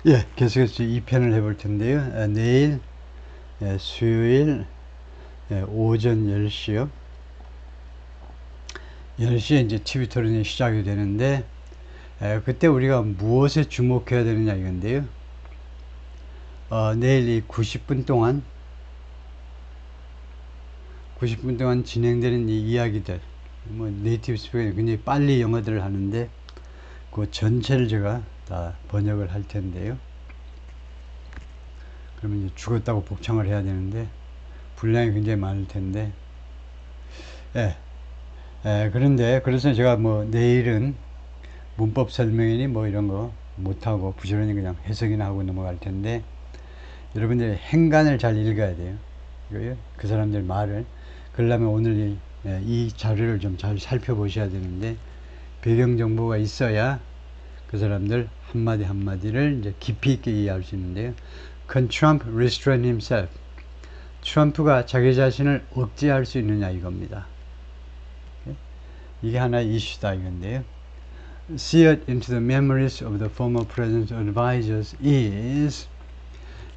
예, 계속해서 2편을 해볼 텐데요. 내일 수요일 오전 10시요. 10시에 이제 TV 토론이 시작이 되는데 그때 우리가 무엇에 주목해야 되느냐 이건데요. 내일 이 90분 동안 진행되는 이 이야기들, 뭐 네이티브 스피커는 굉장히 빨리 영어들을 하는데 그 전체를 제가 다 번역을 할 텐데요. 그러면 이제 죽었다고 복창을 해야 되는데 분량이 굉장히 많을 텐데, 예, 그런데 그래서 제가 뭐 내일은 문법 설명이니 뭐 이런 거 못하고 부지런히 그냥 해석이나 하고 넘어갈 텐데, 여러분들이 행간을 잘 읽어야 돼요. 그 사람들 말을. 그러려면 오늘 이 자료를 좀 잘 살펴보셔야 되는데, 배경 정보가 있어야 그 사람들 한마디 한마디를 이제 깊이 있게 이해할 수 있는데요. Can Trump restrain himself? 트럼프가 자기 자신을 억제할 수 있느냐 이겁니다. 이게 하나의 이슈다 이건데요. Seared into the memories of the former president's advisors is,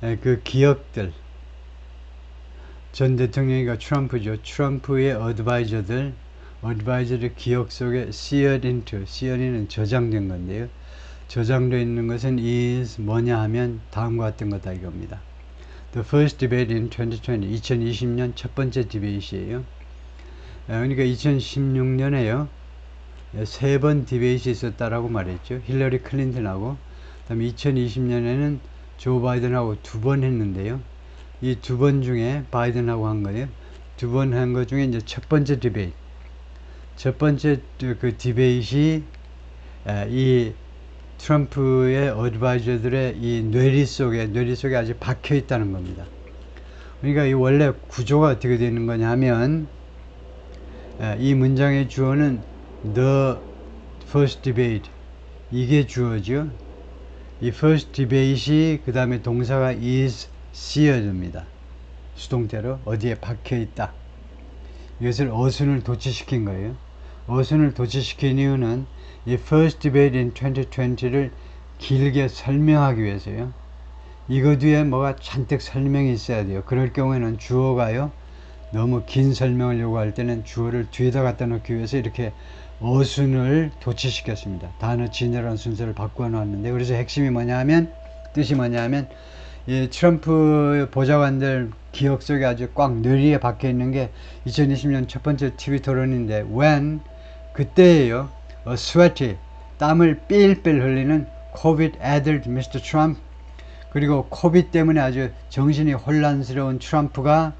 그 기억들, 전 대통령이가 트럼프죠. 트럼프의 어드바이저들 기억 속에 seared into, seared는 저장된 건데요. 저장되어 있는 것은 is 뭐냐 하면 다음과 같은 거다 이겁니다. The first debate in 2020년 첫 번째 디베이트예요. 그러니까 2016년에요. 세 번 디베이트 있었다라고 말했죠. 힐러리 클린턴하고, 그다음에 2020년에는 조 바이든하고 두 번 했는데요. 이 두 번 중에 바이든하고 한 거예요. 두 번 한 것 중에 이제 첫 번째 디베이트. 첫 번째 그 디베이트이 이 트럼프의 어드바이저들의 이 뇌리 속에 아주 박혀 있다는 겁니다. 그러니까 이 원래 구조가 어떻게 되는 거냐면, 이 문장의 주어는 the first debate, 이게 주어죠. 이 first debate이 그 다음에 동사가 is seared입니다. 수동태로 어디에 박혀 있다. 이것을 어순을 도치시킨 거예요. 어순을 도치시킨 이유는 이 first debate in 2020를 길게 설명하기 위해서요. 이거 뒤에 뭐가 잔뜩 설명이 있어야 돼요. 그럴 경우에는 주어가요, 너무 긴 설명을 요구할 때는 주어를 뒤에다 갖다 놓기 위해서 이렇게 어순을 도치시켰습니다. 단어 진열한 순서를 바꿔 놨는데, 그래서 핵심이 뭐냐 하면, 뜻이 뭐냐 하면, 이 트럼프 보좌관들 기억 속에 아주 꽉 뇌리에 박혀 있는 게 2020년 첫 번째 TV 토론인데, when, 그때예요. sweaty, 땀을 삘삘 흘리는 COVID-addled Mr. Trump, 그리고 코비드 때문에 아주 정신이 혼란스러운 트럼프가,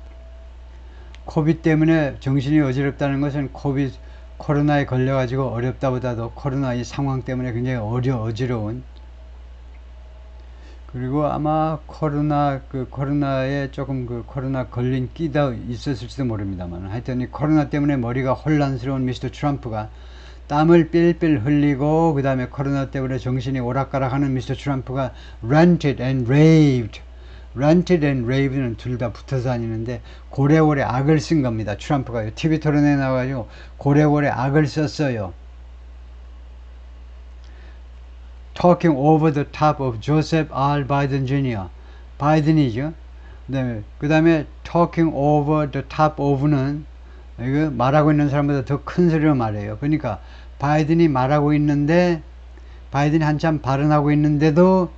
코비드 때문에 정신이 어지럽다는 것은 코로나에 걸려가지고 어렵다보다도 코로나 이 상황 때문에 굉장히 어지러운, 그리고 아마 코로나에 조금 코로나 걸린 끼가 있었을지도 모릅니다만, 하여튼 이 코로나 때문에 머리가 혼란스러운 미스터 트럼프가 땀을 삘삘 흘리고, 그 다음에 코로나 때문에 정신이 오락가락하는 미스터 트럼프가 ranted and raved. ranted and raved는 둘 다 붙어서 다니는데 고래고래 악을 쓴 겁니다. 트럼프가 TV 토론에 나와가지고 고래고래 악을 썼어요. Talking over the top of Joseph R. Biden Jr. 바이든이죠. 그 다음에 talking over the top of는 이거 말하고 있는 사람보다 더 큰 소리로 말해요. 그러니까 바이든이 말하고 있는데, 바이든이 한참 발언하고 있는데도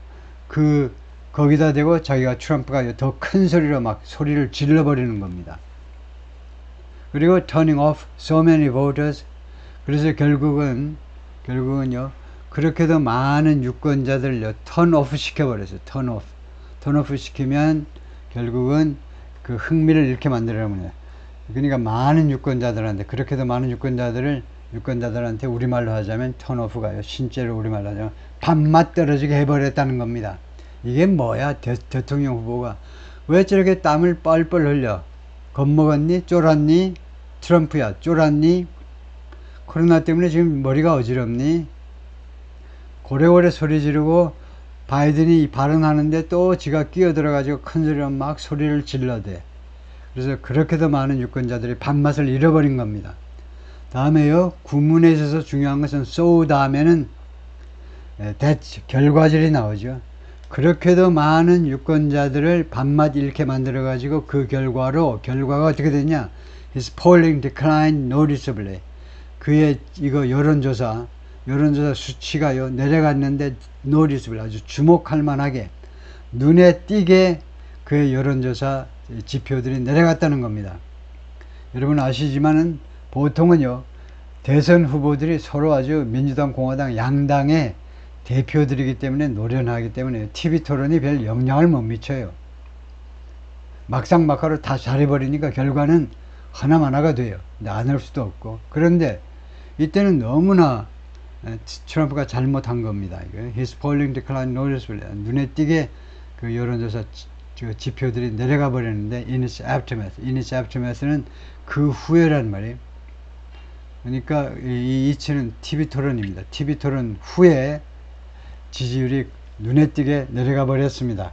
거기다 대고 자기가 트럼프가 더 큰 소리로 막 소리를 질러버리는 겁니다. 그리고 turning off so many voters. 그래서 결국은요, 그렇게도 많은 유권자들을 turn off 시켜버렸어요. turn off 시키면 결국은 그 흥미를 잃게 만들어버려요. 요 그러니까 많은 유권자들한테, 그렇게도 많은 유권자들한테 우리말로 하자면 턴오프가요, 실제로 우리말로 하자면 밥맛 떨어지게 해버렸다는 겁니다. 이게 뭐야? 대통령 후보가 왜 저렇게 땀을 뻘뻘 흘려? 겁먹었니? 쫄았니? 트럼프야, 쫄았니? 코로나 때문에 지금 머리가 어지럽니? 고래고래 소리 지르고 바이든이 발언하는데 또 지가 끼어들어가지고 큰 소리로 막 소리를 질러대. 그래서 그렇게도 많은 유권자들이 밥맛을 잃어버린 겁니다. 다음에요, 구문에 있어서 중요한 것은 so 다음에는 결과절이 나오죠. 그렇게도 많은 유권자들을 반맛 잃게 만들어 가지고 그 결과가 어떻게 됐냐? His polling declined noticeably. 그의 이거 여론조사 수치가요 내려갔는데 noticeably 아주 주목할 만하게 눈에 띄게 그의 여론조사 지표들이 내려갔다는 겁니다. 여러분 아시지만은 보통은요 대선 후보들이 서로 아주 민주당 공화당 양당의 대표들이기 때문에 노련하기 때문에 TV 토론이 별 영향을 못 미쳐요. 막상막하로 다 잘해버리니까 결과는 하나마나가 돼요. 근데 안 할 수도 없고. 그런데 이때는 너무나 트럼프가 잘못한 겁니다. His polling declined noticeably. 눈에 띄게 그 여론조사 지표들이 내려가 버렸는데 in its aftermath는 그 후에란 말이에요. 그러니까 이 이치는 TV 토론입니다. TV 토론 후에 지지율이 눈에 띄게 내려가 버렸습니다.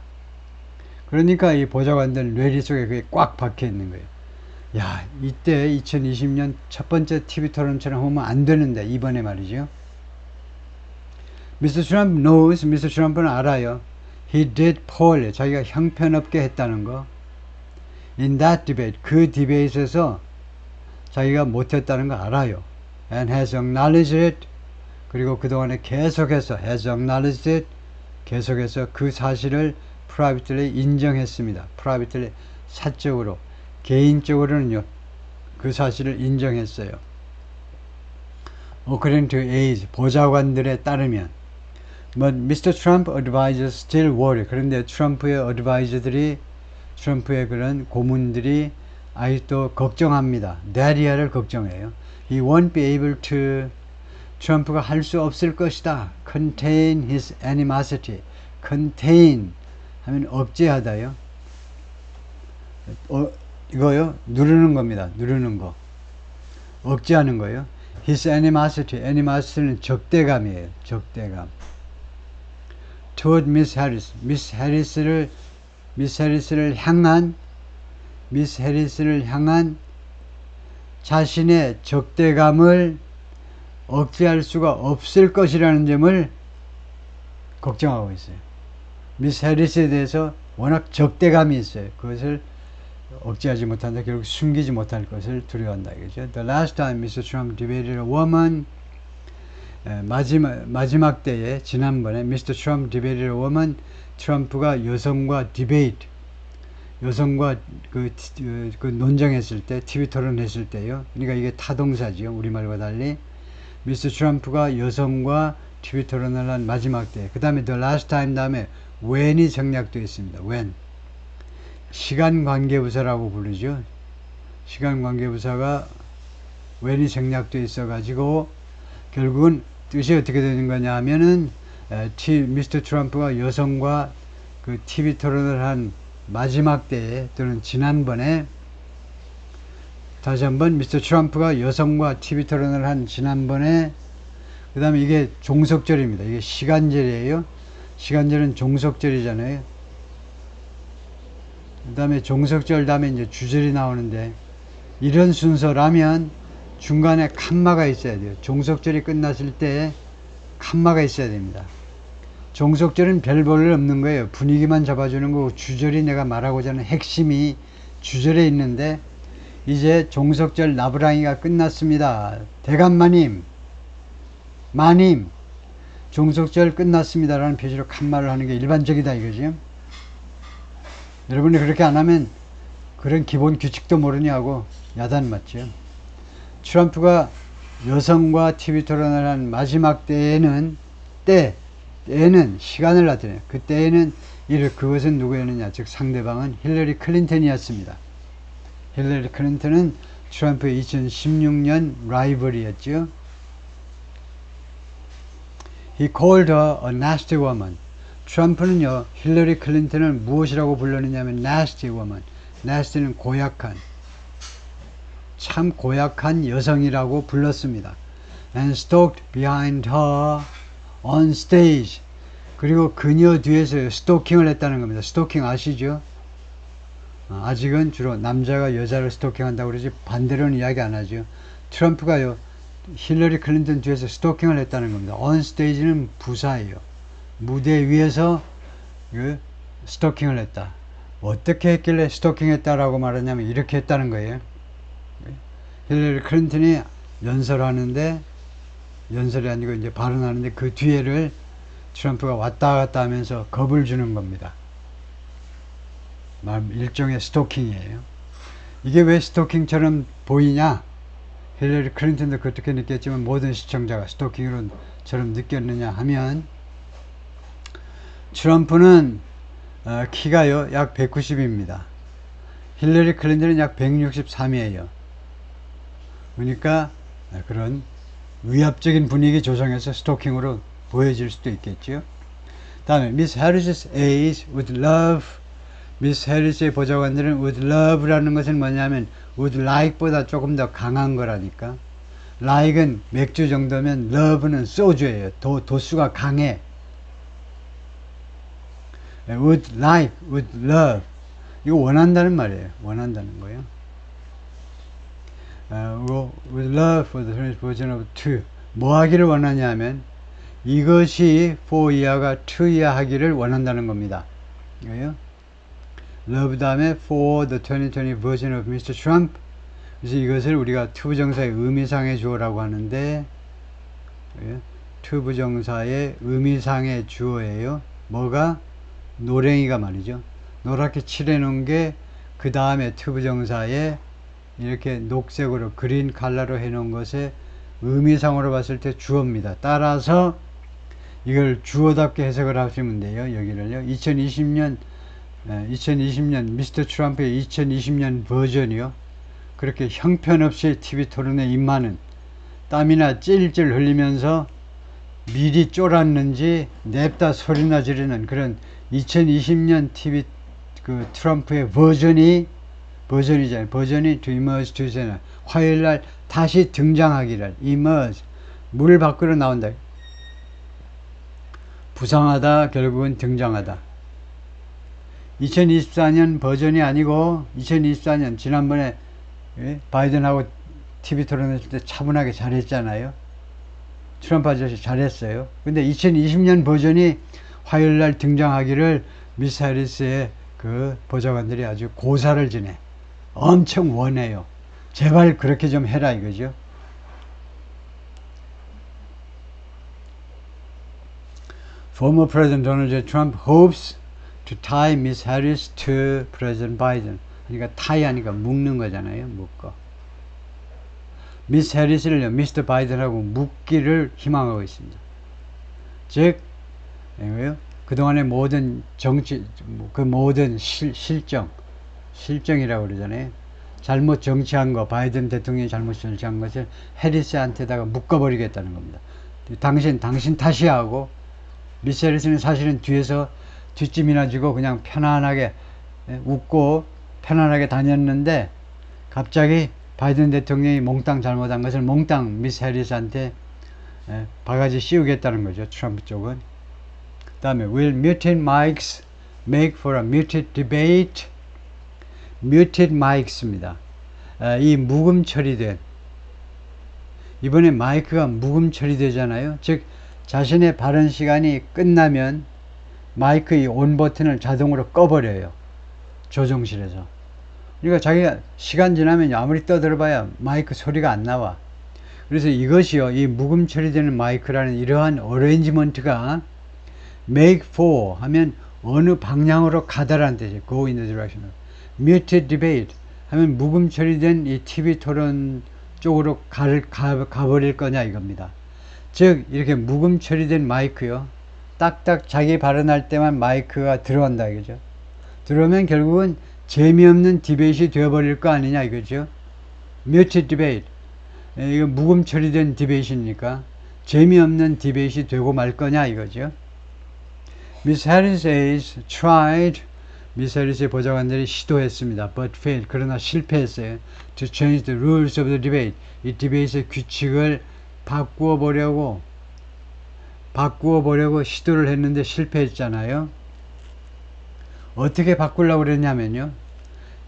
그러니까 이 보좌관들 뇌리 속에 그게 꽉 박혀 있는 거예요. 야, 이때 2020년 첫 번째 TV 토론처럼 하면 안 되는데 이번에 말이죠. Mr. Trump knows, Mr. Trump는 알아요. He did poorly. 자기가 형편없게 했다는 거. In that debate, 그 디베이트에서 자기가 못했다는 거 알아요. And has acknowledged it. 그리고 그동안에 계속해서 has acknowledged it. 계속해서 그 사실을 privately 인정했습니다. privately 사적으로, 개인적으로는요. 그 사실을 인정했어요. According to aides, 보좌관들에 따르면 But Mr. Trump advisors still worry. 그런데 트럼프의 어드바이저들이 트럼프의 그런 고문들이 아직도 걱정합니다. 대리아를 걱정해요. He won't be able to 트럼프가 할 수 없을 것이다. Contain his animosity. Contain 하면 억제하다요. 이거요. 누르는 겁니다. 누르는 거. 억제하는 거요. His animosity. animosity는 적대감이에요. 적대감. Toward Miss Harris. Miss Harris를 향한 자신의 적대감을 억제할 수가 없을 것이라는 점을 걱정하고 있어요. 미스 해리스에 대해서 워낙 적대감이 있어요. 그것을 억제하지 못한다. 결국 숨기지 못할 것을 두려워한다. 이거죠. The last time Mr. Trump debated a woman 마지막 때에 지난번에 Mr. Trump debated a woman 트럼프가 여성과 디베이트 여성과 그 논쟁했을 때 TV 토론했을 때요. 그러니까 이게 타동사지요. 우리말과 달리 미스터 트럼프가 여성과 TV 토론을 한 마지막 때. 그 다음에 the last time 다음에 when이 생략되어 있습니다. when. 시간관계부사라고 부르죠. 시간관계부사가 when이 생략되어 있어 가지고 결국은 뜻이 어떻게 되는 거냐 하면은 미스터 트럼프가 여성과 그 TV 토론을 한 마지막 때에 또는 지난번에 다시 한번 미스터 트럼프가 여성과 TV 토론을 한 지난번에 그 다음에 이게 종속절입니다. 이게 시간절이에요. 시간절은 종속절이잖아요. 그 다음에 종속절 다음에 이제 주절이 나오는데 이런 순서라면 중간에 칸마가 있어야 돼요. 종속절이 끝났을 때 칸마가 있어야 됩니다. 종속절은 별 볼 일 없는 거예요. 분위기만 잡아주는 거고 주절이 내가 말하고자 하는 핵심이 주절에 있는데 이제 종속절 나부랑이가 끝났습니다. 대감마님 마님 종속절 끝났습니다 라는 표시로 칸말을 하는 게 일반적이다 이거죠. 여러분이 그렇게 안 하면 그런 기본 규칙도 모르냐고 야단 맞죠. 트럼프가 여성과 TV 토론을 한 마지막 때에는 시간을 나타내요. 그때에는 그것은 누구였느냐, 즉 상대방은 힐러리 클린턴이었습니다. 힐러리 클린턴은 트럼프의 2016년 라이벌이었죠. He called her a nasty woman. 트럼프는요, 힐러리 클린턴을 무엇이라고 불렀느냐면 nasty woman. nasty는 고약한, 참 고약한 여성이라고 불렀습니다. And stalked behind her on stage. 그리고 그녀 뒤에서 스토킹을 했다는 겁니다. 스토킹 아시죠? 아직은 주로 남자가 여자를 스토킹한다고 그러지 반대로는 이야기 안 하죠. 트럼프가요 힐러리 클린턴 뒤에서 스토킹을 했다는 겁니다. on stage는 부사예요. 무대 위에서 그 스토킹을 했다. 어떻게 했길래 스토킹 했다라고 말하냐면 이렇게 했다는 거예요. 힐러리 클린턴이 연설하는데, 연설이 아니고 이제 발언하는데 그 뒤에를 트럼프가 왔다 갔다 하면서 겁을 주는 겁니다. 일종의 스토킹이에요. 이게 왜 스토킹처럼 보이냐? 힐러리 클린턴도 그렇게 느꼈지만 모든 시청자가 스토킹처럼 느꼈느냐 하면, 트럼프는 키가요 약 190입니다. 힐러리 클린턴은 약 163이에요. 그러니까 그런 위압적인 분위기 조성해서 스토킹으로 보여질 수도 있겠죠. 다음에 Miss Harris's aides would love. 미스 해리스의 보좌관들은 would love라는 것은 뭐냐면 would like보다 조금 더 강한 거라니까. like은 맥주 정도면 love는 소주예요. 도수가 강해. would like, would love. 이거 원한다는 말이에요. 원한다는 거예요. would love for the French version of to. 뭐 하기를 원하냐 하면 이것이 for 이하가 to 이하 하기를 원한다는 겁니다. 이거요. love 다음에 for the 2020 version of Mr. Trump. 그래서 이것을 우리가 to 부정사의 의미상의 주어라고 하는데, to 부정사의 의미상의 주어예요. 뭐가? 노랭이가 말이죠. 노랗게 칠해놓은 게 그 다음에 to 부정사에 이렇게 녹색으로 그린 컬러로 해놓은 것에 의미상으로 봤을 때 주어입니다. 따라서 이걸 주어답게 해석을 하시면 돼요. 여기를요. 2020년 미스터 트럼프의 2020년 버전이요. 그렇게 형편없이 TV 토론에 임하는, 땀이나 찔찔 흘리면서 미리 쫄았는지 냅다 소리나 지르는 그런 2020년 TV 그 트럼프의 버전이잖아요. 버전이 to emerge to잖아요. 화요일날 다시 등장하기를. emerge. 물 밖으로 나온다. 부상하다, 결국은 등장하다. 2024년 버전이 아니고 2024년 지난번에 바이든하고 TV 토론했을 때 차분하게 잘했잖아요. 트럼프 아저씨 잘했어요. 근데 2020년 버전이 화요일날 등장하기를 미스 해리스의 그 보좌관들이 아주 고사를 지내. 엄청 원해요. 제발 그렇게 좀 해라 이거죠. Former President Donald J. Trump hopes to tie Miss Harris to President Biden. 그러니까 tie 하니까 묶는 거잖아요. 묶어. 미스 해리스를요, 미스터 바이든하고 묶기를 희망하고 있습니다. 즉, 그동안의 모든 정치, 그 모든 실정이라고 그러잖아요. 잘못 정치한 거, 바이든 대통령이 잘못 정치한 것을 해리스한테다가 묶어버리겠다는 겁니다. 당신 탓이야 하고, 미스 해리스는 사실은 뒤에서 뒷짐이나 지고 그냥 편안하게 웃고 편안하게 다녔는데, 갑자기 바이든 대통령이 몽땅 잘못한 것을 몽땅 미스 해리스한테 바가지 씌우겠다는 거죠. 트럼프 쪽은. 그 다음에 Will muted mics make for a muted debate? muted mics입니다. 이 묵음 처리된, 이번에 마이크가 묵음 처리되잖아요. 즉 자신의 발언 시간이 끝나면 마이크 이 온 버튼을 자동으로 꺼버려요. 조종실에서. 그러니까 자기가 시간 지나면 아무리 떠들어봐야 마이크 소리가 안 나와. 그래서 이것이요, 이 묵음 처리되는 마이크라는 이러한 어레인지먼트가 make for 하면 어느 방향으로 가다라는 뜻이에요. go in the direction. muted debate 하면 묵음 처리된 이 TV 토론 쪽으로 가버릴 거냐 이겁니다. 즉 이렇게 묵음 처리된 마이크요, 딱딱 자기 발언할 때만 마이크가 들어간다 이거죠. 들어오면 결국은 재미없는 디베이트이 되어버릴 거 아니냐 이거죠. muted debate. 이거 묵음 처리된 디베이트니까 재미없는 디베이트이 되고 말 거냐 이거죠. Miss Harris aides tried. 미스 해리스의 보좌관들이 시도했습니다. But failed. 그러나 실패했어요. To change the rules of the debate. 이 디베이트의 규칙을 바꾸어 보려고 시도를 했는데 실패했잖아요. 어떻게 바꾸려고 그랬냐면요,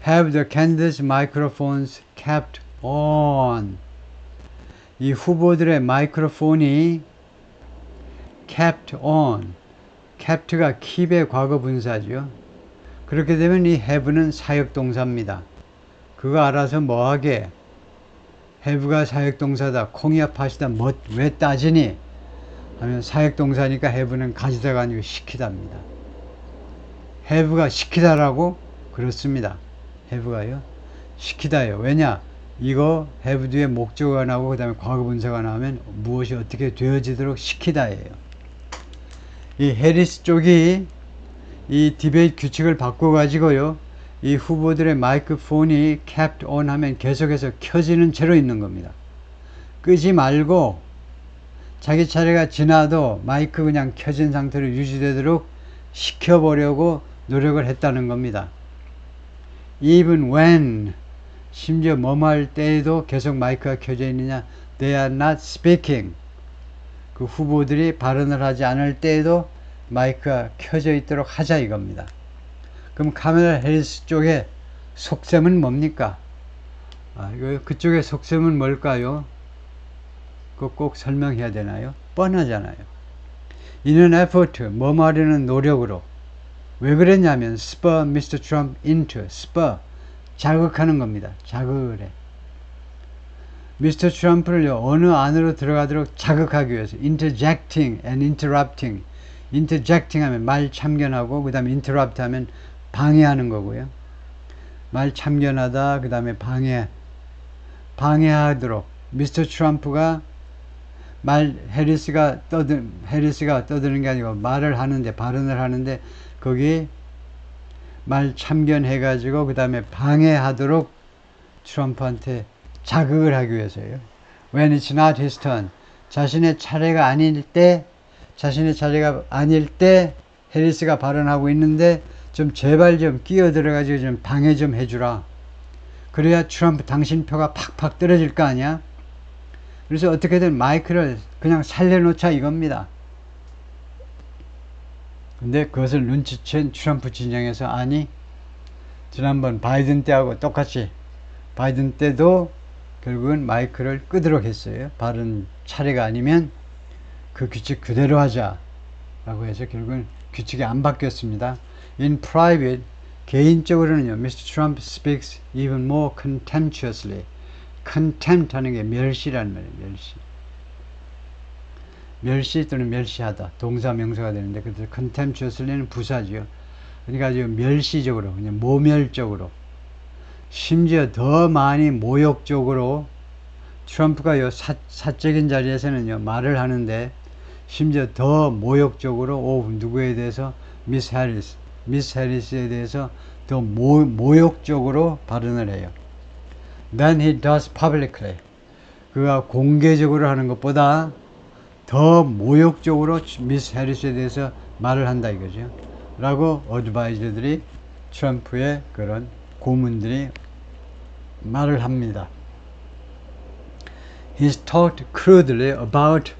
have the candidates microphones kept on. 이 후보들의 마이크로폰이 kept on, kept가 keep의 과거 분사죠. 그렇게 되면 이 have는 사역동사입니다. 그거 알아서 뭐하게? have가 사역동사다. 콩이야 팥이다. 왜 따지니? 하면 사역동사니까 have는 가지다가 아니고 시키답니다. have가 시키다라고? 그렇습니다. have가요. 시키다예요. 왜냐? 이거 have 뒤에 목적어가 나오고 그 다음에 과거분사가 나오면 무엇이 어떻게 되어지도록 시키다예요. 이 해리스 쪽이 이 디베이트 규칙을 바꿔가지고요. 이 후보들의 마이크폰이 kept on 하면 계속해서 켜지는 채로 있는 겁니다. 끄지 말고 자기 차례가 지나도 마이크 그냥 켜진 상태로 유지되도록 시켜보려고 노력을 했다는 겁니다. Even when 심지어 뭐뭐 할 때에도 계속 마이크가 켜져 있느냐? They are not speaking. 그 후보들이 발언을 하지 않을 때에도 마이크가 켜져 있도록 하자 이겁니다. 그럼 카멜라 해리스 쪽의 속셈은 뭡니까? 그쪽의 속셈은 뭘까요? 그거 꼭 설명해야 되나요? 뻔하잖아요. In an effort, 뭐뭐 하려는 노력으로. 왜 그랬냐면 spur Mr. Trump into, spur, 자극하는 겁니다. 자극을 해. 미스터 트럼프를 어느 안으로 들어가도록 자극하기 위해서 interjecting and interrupting. interjecting 하면 말 참견하고 그 다음에 interrupt 하면 방해하는 거고요. 말 참견하다 그 다음에 방해하도록 미스터 트럼프가 해리스가 떠드는 게 아니고 발언을 하는데 거기 말 참견해 가지고 그 다음에 방해하도록 트럼프한테 자극을 하기 위해서요. When it's not his turn. 자신의 차례가 아닐 때 해리스가 발언하고 있는데 좀 제발 좀 끼어들어가지고 좀 방해 좀 해주라. 그래야 트럼프 당신 표가 팍팍 떨어질 거 아니야? 그래서 어떻게든 마이크를 그냥 살려놓자 이겁니다. 근데 그것을 눈치챈 트럼프 진영에서 아니, 지난번 바이든 때하고 똑같이 바이든 때도 결국은 마이크를 끄도록 했어요. 발언 차례가 아니면 그 규칙 그대로 하자 라고 해서 결국은 규칙이 안 바뀌었습니다. In private, 개인적으로는요, Mr. Trump speaks even more contemptuously. contempt 하는 게 멸시라는 말이에요. 멸시 또는 멸시하다. 동사 명사가 되는데 그래서 contemptuously는 부사죠. 그러니까 아주 멸시적으로, 그냥 모멸적으로, 심지어 더 많이 모욕적으로 트럼프가 요 사적인 자리에서는요 말을 하는데 심지어 더 모욕적으로 누구에 대해서 미스 해리스에 대해서 더 모욕적으로 발언을 해요. Than he does publicly. 그가 공개적으로 하는 것보다 더 모욕적으로 미스 해리스에 대해서 말을 한다 이거죠. 라고 어드바이저들이 트럼프의 그런 고문들이 말을 합니다. He's talked crudely about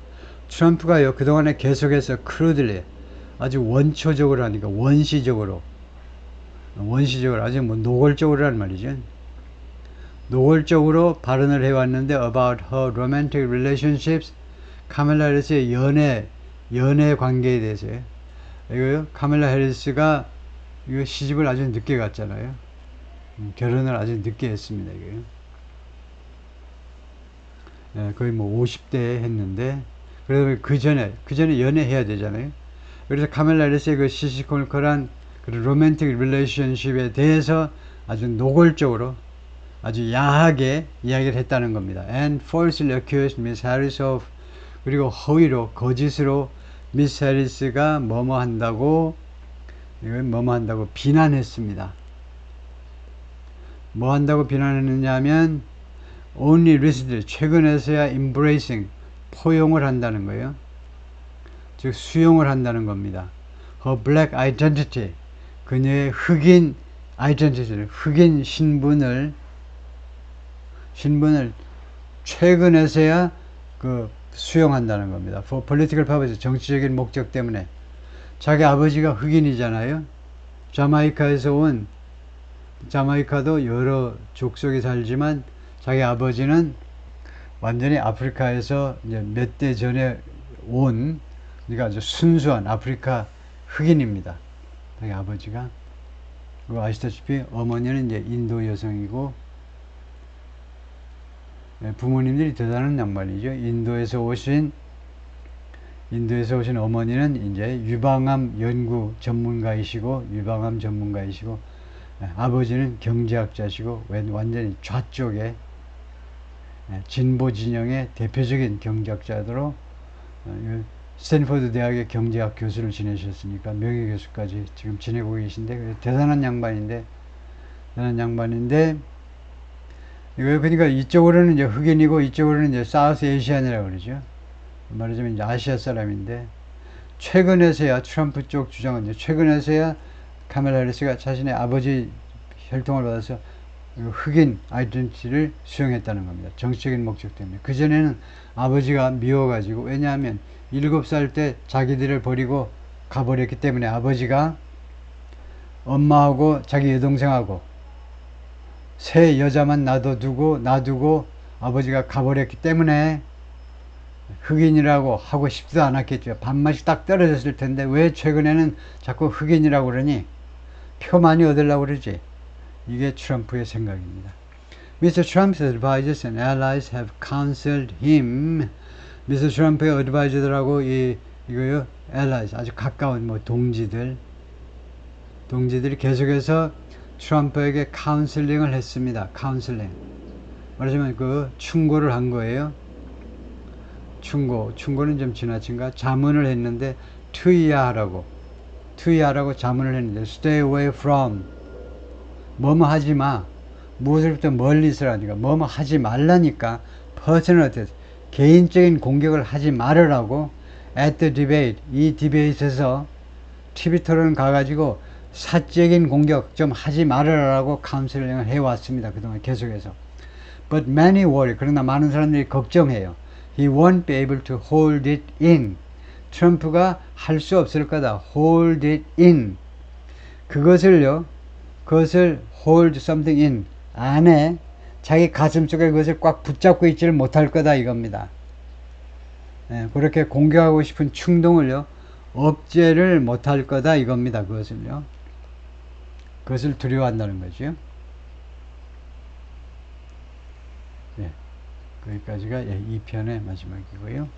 트럼프가요 그동안에 계속해서 crudely 아주 원초적으로 하니까 원시적으로 아주 뭐 노골적으로라는 말이죠. 노골적으로 발언을 해왔는데 about her romantic relationships 카멜라 해리스의 연애 관계에 대해서요. 이거요 카멜라 해리스가 이거 시집을 아주 늦게 갔잖아요. 결혼을 아주 늦게 했습니다. 이거요. 예, 거의 뭐 50대에 했는데 그러면 그 전에 연애해야 되잖아요. 그래서 카멜라 해리스의 그 시시콜콜한 그 로맨틱 릴레이션십에 대해서 아주 노골적으로 아주 야하게 이야기를 했다는 겁니다. And falsely accused Miss Harris of 그리고 허위로 거짓으로 미스 해리스가 뭐뭐 한다고 비난했습니다. 뭐 한다고 비난했느냐 하면 only recently 최근에서야 embracing 포용을 한다는 거예요. 즉 수용을 한다는 겁니다. Her black identity 그녀의 흑인 아이덴티티를 흑인 신분을 최근에서야 그 수용한다는 겁니다. For political purpose 정치적인 목적 때문에 자기 아버지가 흑인이잖아요. 자마이카도 여러 족속이 살지만 자기 아버지는 완전히 아프리카에서 이제 몇 대 전에 온 그러니까 아주 순수한 아프리카 흑인입니다. 자기 아버지가. 그리고 아시다시피 어머니는 이제 인도 여성이고, 부모님들이 대단한 양반이죠. 인도에서 오신 어머니는 이제 유방암 연구 전문가이시고, 아버지는 경제학자시고, 완전히 좌쪽에 진보 진영의 대표적인 경제학자로 스탠포드 대학의 경제학 교수를 지내셨으니까 명예교수까지 지금 지내고 계신데, 대단한 양반인데 이거 그러니까 이쪽으로는 이제 흑인이고 이쪽으로는 이제 사우스 에이시안이라고 그러죠. 말하자면 이제 아시아 사람인데, 최근에서야 트럼프 쪽 주장은 최근에서야 카멜라 해리스가 자신의 아버지 혈통을 받아서 흑인 아이덴티티를 수용했다는 겁니다. 정치적인 목적 때문에. 그전에는 아버지가 미워가지고, 왜냐하면 7살 때 자기들을 버리고 가버렸기 때문에, 아버지가 엄마하고 자기 여동생하고 세 여자만 놔두고 아버지가 가버렸기 때문에 흑인이라고 하고 싶지도 않았겠죠. 밥맛이 딱 떨어졌을 텐데 왜 최근에는 자꾸 흑인이라고 그러니? 표 많이 얻으려고 그러지. 이게 트럼프의 생각입니다. Mr. Trump's advisors and allies have counseled him. Mr. Trump의 어드바이저들하고 이거요, allies, 아주 가까운 동지들이 계속해서 트럼프에게 카운슬링을 했습니다. 카운슬링. 말하자면 충고를 한 거예요. 충고는 좀 지나친가? 자문을 했는데, 투이하라고 자문을 했는데, stay away from, 뭐뭐 하지 마. 무엇으로부터 멀리 있으라니까. 뭐뭐 하지 말라니까. personal attack, 개인적인 공격을 하지 말으라고. at the debate, 이 디베이트에서 TV 토론 가가지고 사적인 공격 좀 하지 말으라고 카운슬링을 해왔습니다. 그동안 계속해서. But many worry, 그러나 많은 사람들이 걱정해요. He won't be able to hold it in. 트럼프가 할 수 없을 거다. hold it in. 그것을 hold something in, 안에 자기 가슴 속에 그것을 꽉 붙잡고 있지를 못할 거다 이겁니다. 그렇게 공격하고 싶은 충동을요, 억제를 못할 거다 이겁니다. 그것을 두려워한다는 거죠. 거기까지가 2편의 마지막이고요.